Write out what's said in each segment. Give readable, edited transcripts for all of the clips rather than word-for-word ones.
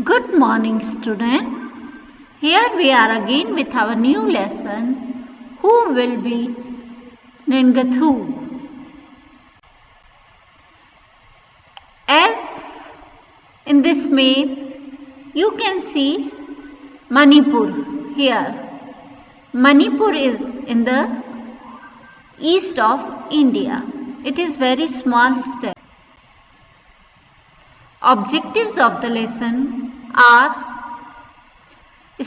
Good morning, student. Here we are again with our new lesson. Who will be Ningathu? As in this map, you can see Manipur here. Manipur is in the east of India. It is very small state. Objectives of the lesson are: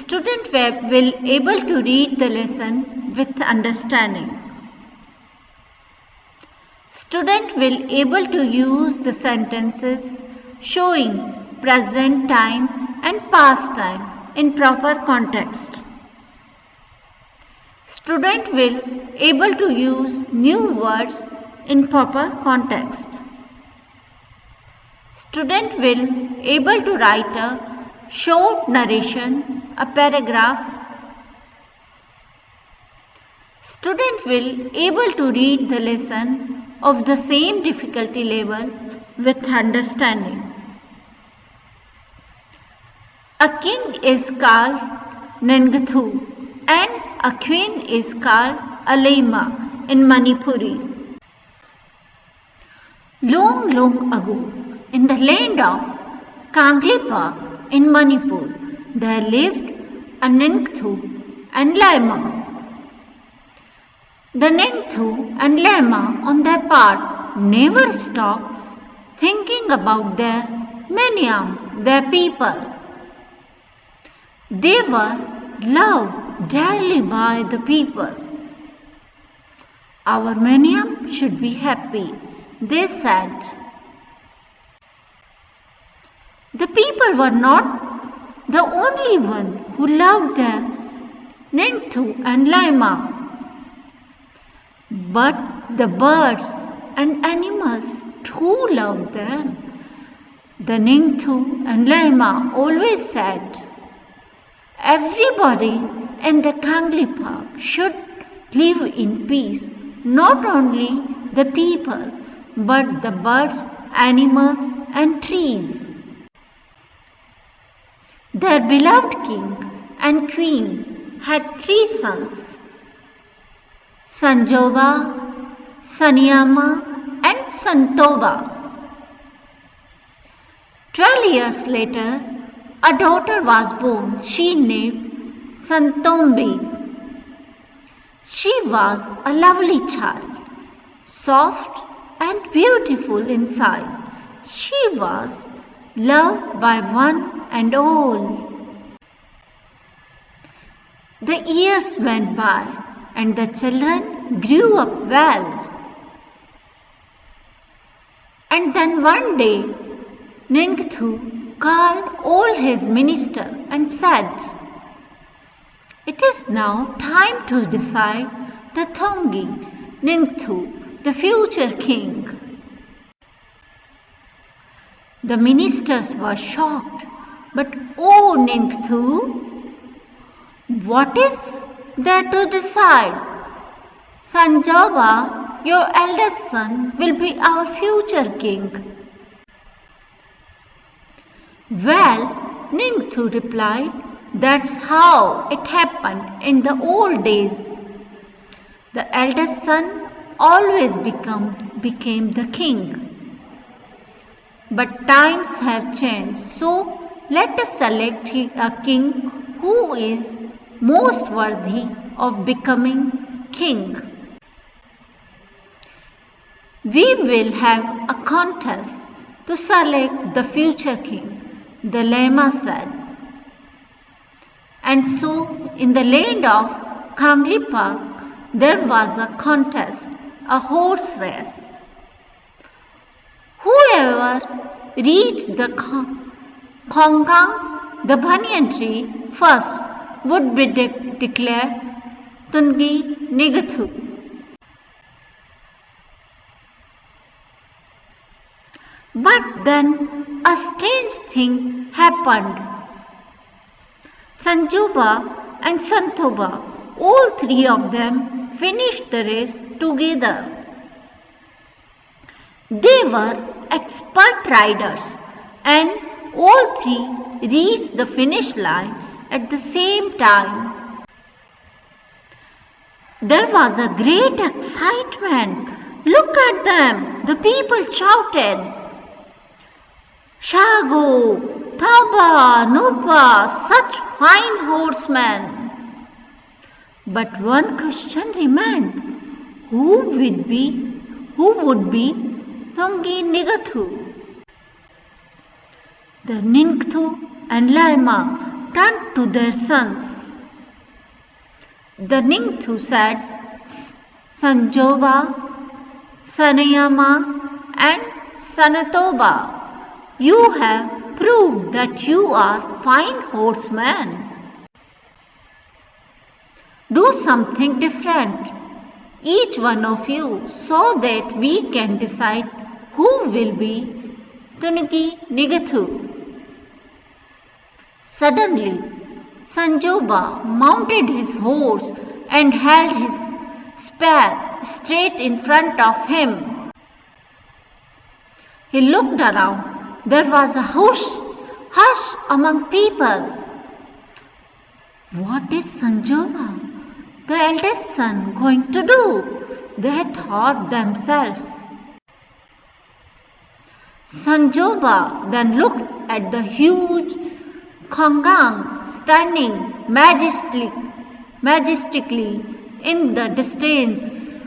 student will able to read the lesson with understanding. Student will able to use the sentences showing present time and past time in proper context. Student will able to use new words in proper context. Student will able to write a short narration, a paragraph. Student will able to read the lesson of the same difficulty level with understanding. A king is called Ningathu and a queen is called Alaima in Manipuri. Long ago, in the land of Kanglipak in Manipur, there lived a Ningathu and Laima. The Ningathu and Laima on their part never stopped thinking about their Maniam, their people. They were loved dearly by the people. Our Maniam should be happy, they said. The people were not the only one who loved their Ningathu and Laima, but the birds and animals too loved them. The Ningathu and Laima always said, everybody in the Kanglipak should live in peace, not only the people, but the birds, animals and trees. Their beloved king and queen had 3 sons, Sanjoba, Sanyama and Santoba. 12 years later, a daughter was born. She named Santombi. She was a lovely child, soft and beautiful inside. She was loved by one and all. The years went by and the children grew up well. And then one day, Ningathu called all his ministers and said, it is now time to decide the Thongi, Ningathu, the future king. The ministers were shocked. But oh Ningathu, what is there to decide? Sanjoba, your eldest son, will be our future king. Well, Ningathu replied, that's how it happened in the old days. The eldest son always became the king. But times have changed, so let us select a king who is most worthy of becoming king. We will have a contest to select the future king, the Laima said. And so, in the land of Kanglipak, there was a contest, a horse race. Whoever reached the Khongkang, the banyan tree, first would be declared Tungi Ningathu. But then a strange thing happened. Sanjoba and Santoba, all 3 of them finished the race together. They were expert riders and all three reached the finish line at the same time. There was a great excitement. Look at them, the people shouted. Shago, Taba, Nupa, such fine horsemen. But one question remained. Who would be Nungi Nigathu? The Ningthu and Laima turned to their sons. The Ningthu said, Sanjoba, Sanayama and Sanatoba, you have proved that you are fine horsemen. Do something different, each one of you, so that we can decide who will be Tunuki Nigathu. Suddenly, Sanjoba mounted his horse and held his spear straight in front of him. He looked around. There was a hush among people. What is Sanjoba, the eldest son, going to do? They thought themselves. Sanjoba then looked at the huge Kongang standing majestically in the distance.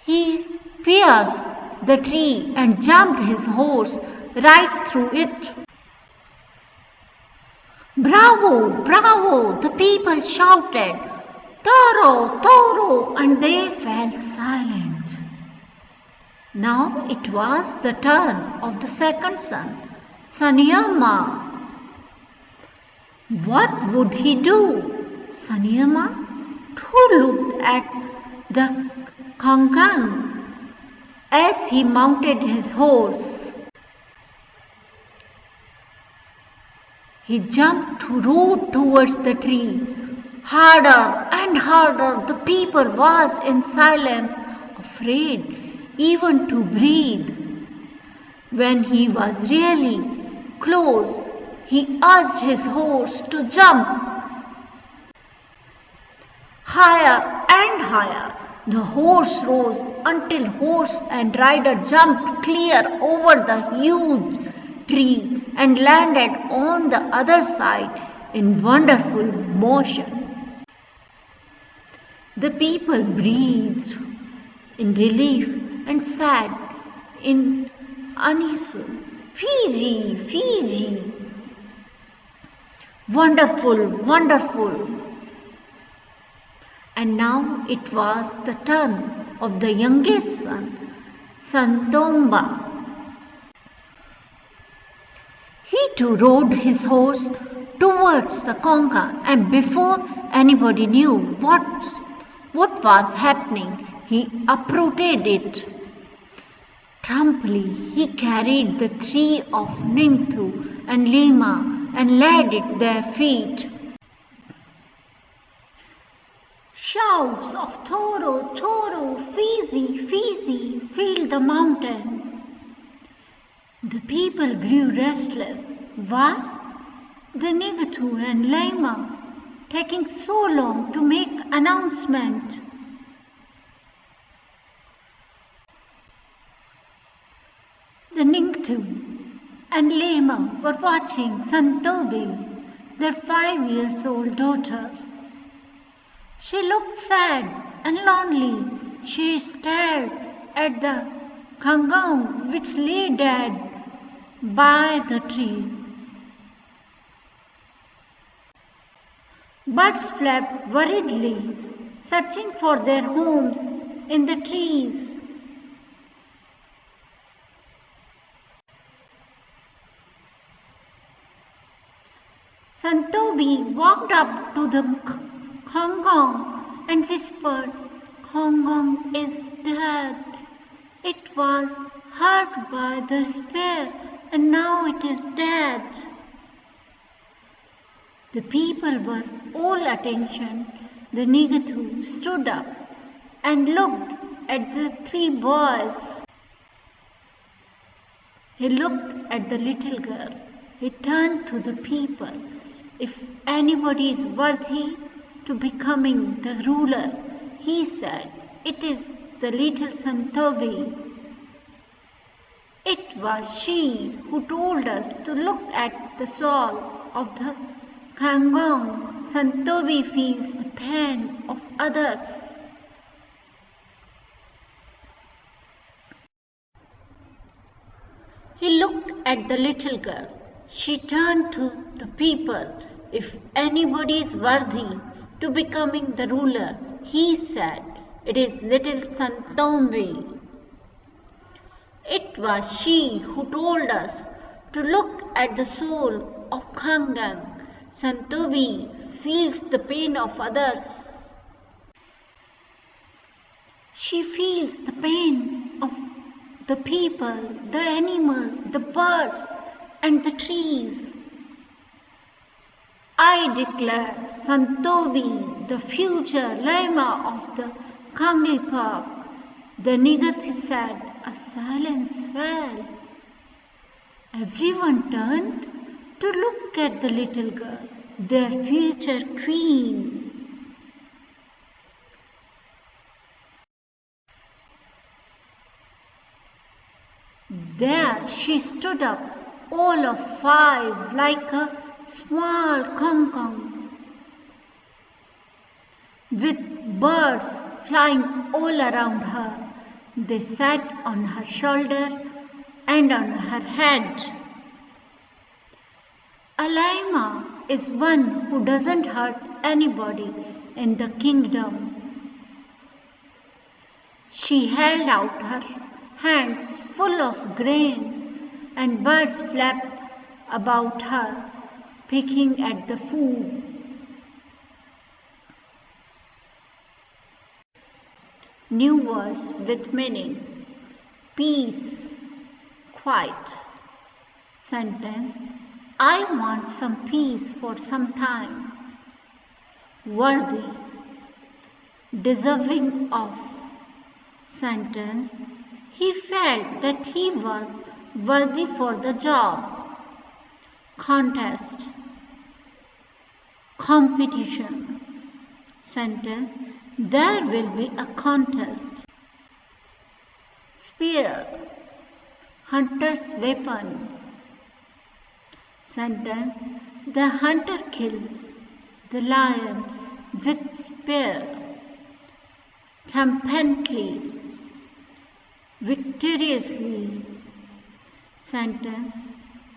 He pierced the tree and jumped his horse right through it. Bravo, bravo, the people shouted. Toro, Toro, and they fell silent. Now it was the turn of the second son, Sanayama. What would he do? Sanayama, who looked at the Kongang as he mounted his horse. He jumped to rode towards the tree. Harder and harder the people watched in silence, afraid even to breathe. When he was really close, he urged his horse to jump. Higher and higher the horse rose until horse and rider jumped clear over the huge tree and landed on the other side in wonderful motion. The people breathed in relief and said in unison, Fiji, Fiji. Wonderful, wonderful. And now it was the turn of the youngest son, Santomba. He too rode his horse towards the Konga, and before anybody knew what was happening, he uprooted it. Trumply he carried the tree of Ningthu and Lima and laid it at their feet. Shouts of Toro, Toro, Fiji, Fiji filled the mountain. The people grew restless. Why? The Nigathu and Lima taking so long to make announcement. The Ningthu and Lima were watching Santobi, their 5-year-old daughter. She looked sad and lonely. She stared at the Kongang which lay dead by the tree. Birds flapped worriedly, searching for their homes in the trees. Santobi walked up to the Kongang and whispered, Kongang is dead. It was hurt by the spear and now it is dead. The people were all attention. The Nigathu stood up and looked at the 3 boys. He looked at the little girl. He turned to the people. If anybody is worthy to becoming the ruler, he said, it is the little Santobi. It was she who told us to look at the soul of the Kangong. Santobi feels the pain of others. He looked at the little girl. She turned to the people. If anybody is worthy to becoming the ruler, he said, it is little Santombi. It was she who told us to look at the soul of Kangang. Santobi feels the pain of others. She feels the pain of the people, the animal, the birds, and the trees. I declare Santobi the future Lama of the Kanglipak. The Nigathu said. A silence fell. Everyone turned to look at the little girl, their future queen. There she stood up, all of 5, like a small kong, with birds flying all around her. They sat on her shoulder and on her head. A Lama is one who doesn't hurt anybody in the kingdom. She held out her hands full of grains, and birds flapped about her, picking at the food. New words with meaning. Peace, quiet. Sentence. I want some peace for some time. Worthy, deserving of. Sentence. He felt that he was worthy for the job. Contest, competition. Sentence. There will be a contest. Spear, hunter's weapon. Sentence. The hunter killed the lion with spear. Triumphantly, victoriously. Sentence.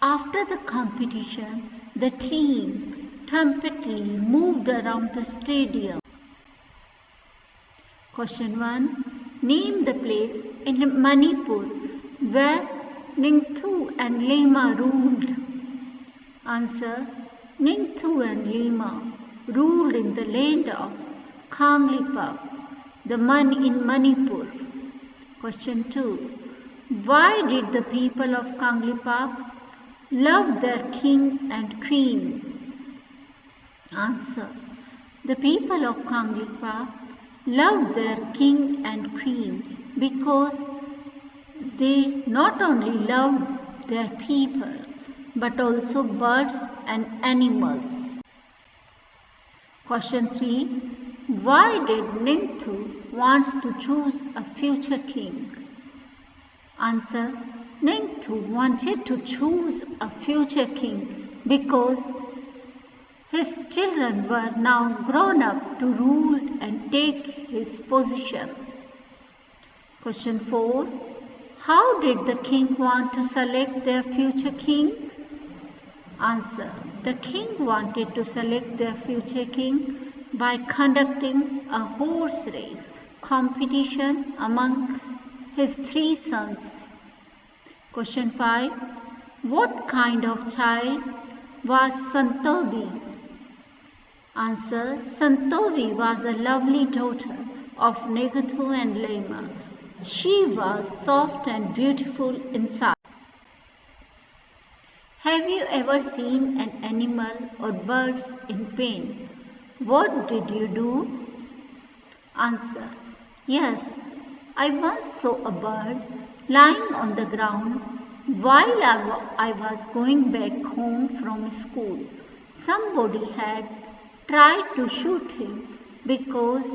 After the competition, the team triumphantly moved around the stadium. Question 1. Name the place in Manipur where Ningthu and Lema ruled. Answer. Ningthu and Lema ruled in the land of Kanglipak, in Manipur. Question 2. Why did the people of Kanglipak love their king and queen? Answer. The people of Kanglipak loved their king and queen because they not only loved their people but also birds and animals. Question 3. Why did Ningthu wants to choose a future king? Answer. Ningthu wanted to choose a future king because his children were now grown up to rule and take his position. Question 4. How did the king want to select their future king? Answer. The king wanted to select their future king by conducting a horse race competition among his 3 sons. Question 5. What kind of child was Santobi? Answer. Santobi was a lovely daughter of Negathu and Lema. She was soft and beautiful inside. Have you ever seen an animal or birds in pain? What did you do? Answer. Yes, I once saw a bird lying on the ground While I was going back home from school, somebody had tried to shoot him, because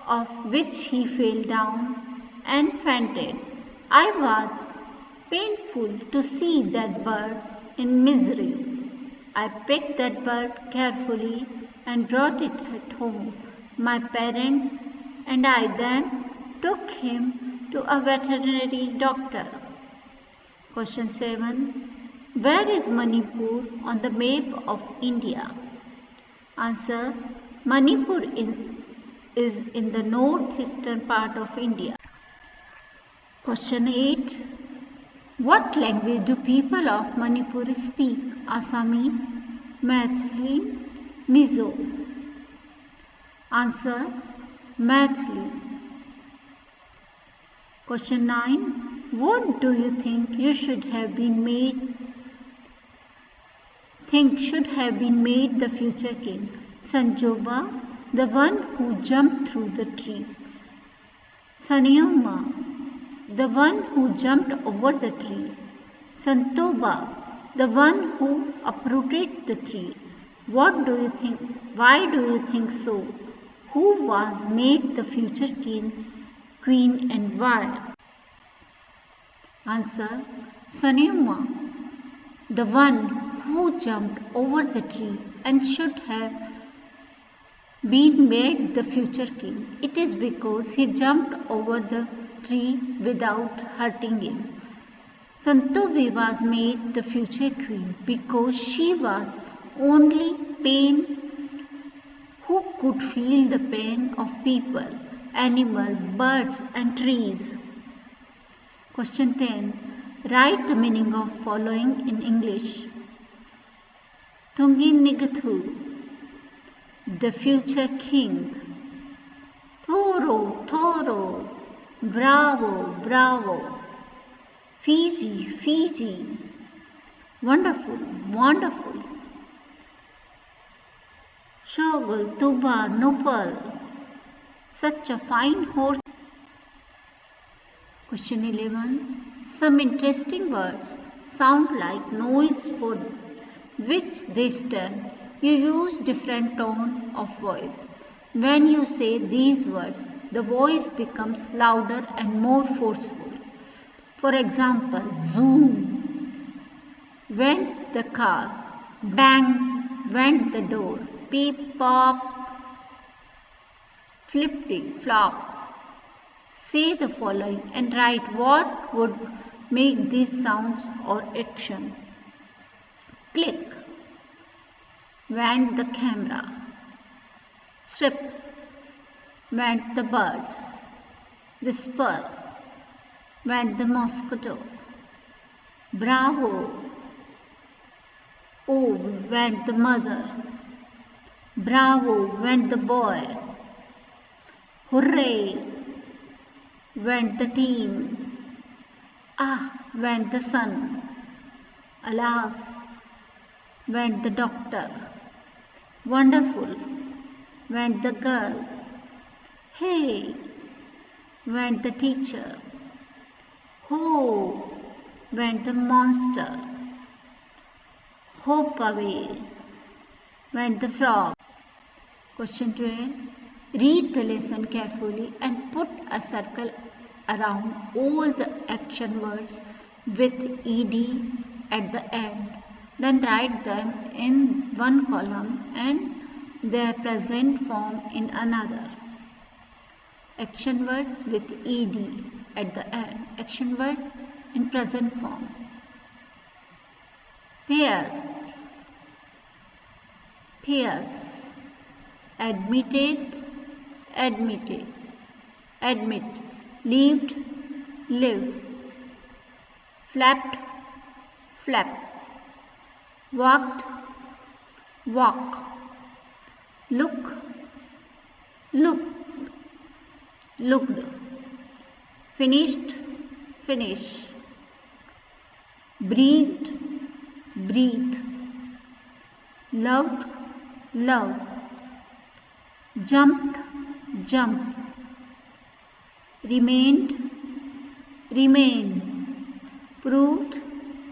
of which he fell down and fainted. I was painful to see that bird in misery. I picked that bird carefully and brought it at home. My parents and I then took him to a veterinary doctor. Question 7. Where is Manipur on the map of India? Answer. Manipur is in the northeastern part of India. Question 8. What language do people of Manipur speak? Assami, Maithili, Mizo. Answer. Maithili. Question 9. What do you think should have been made the future king? Sanjoba, the one who jumped through the tree. Sanyoma, the one who jumped over the tree. Santoba, the one who uprooted the tree. What do you think? Why do you think so? Who was made the future king, queen, and why? Answer. Sanyoma, the one who jumped over the tree and should have been made the future king. It is because he jumped over the tree without hurting him. Santobi was made the future queen because she was only pain who could feel the pain of people, animals, birds, and trees. Question 10. Write the meaning of following in English. Tungi Nigathu, the future king. Toro, Toro, bravo, bravo. Fiji, Fiji, wonderful, wonderful. Shogul, Tuba, Nopal, such a fine horse. Question 11. Some interesting words sound like noise for which they stand. You use different tone of voice. When you say these words, the voice becomes louder and more forceful. For example, zoom went the car, bang went the door, peep pop, flippity flop. Say the following and write what would make these sounds or action. Click went the camera. Strip went the birds. Whisper went the mosquito. Bravo, oh went the mother. Bravo went the boy. Hooray went the team. Ah went the sun. Alas went the doctor. Wonderful went the girl. Hey went the teacher. Ho went the monster. Hop away went the frog. Question 12. Read the lesson carefully and put a circle around all the action words with ed at the end. Then write them in one column and their present form in another. Action words with ed at the end. Action word in present form. Pierced, pierce. Admitted, admitted. Admit, lived, live. Flapped, flap. Walked, walk. Look, looked, looked. Finished, finish. Breathed, breathe. Loved, love. Jumped, jump. Remained, remain. proved,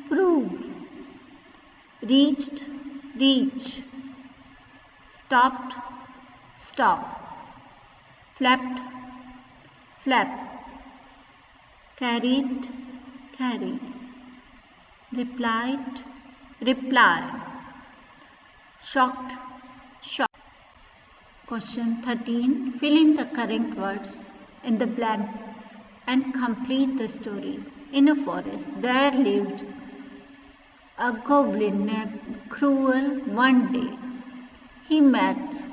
prove, reached, reach, stopped, stop, flapped, flap, carried, carry, replied, reply, shocked, shock. Question 13. Fill in the correct words in the blanks and complete the story. In a forest there lived a goblin named Cruel. One day he met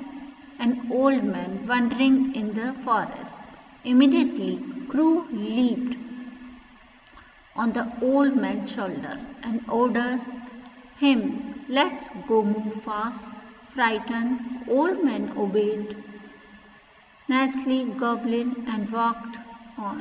an old man wandering in the forest. Immediately Cruel leaped on the old man's shoulder and ordered him, "Let's go, move fast." Frightened old man obeyed nicely goblin and walked on.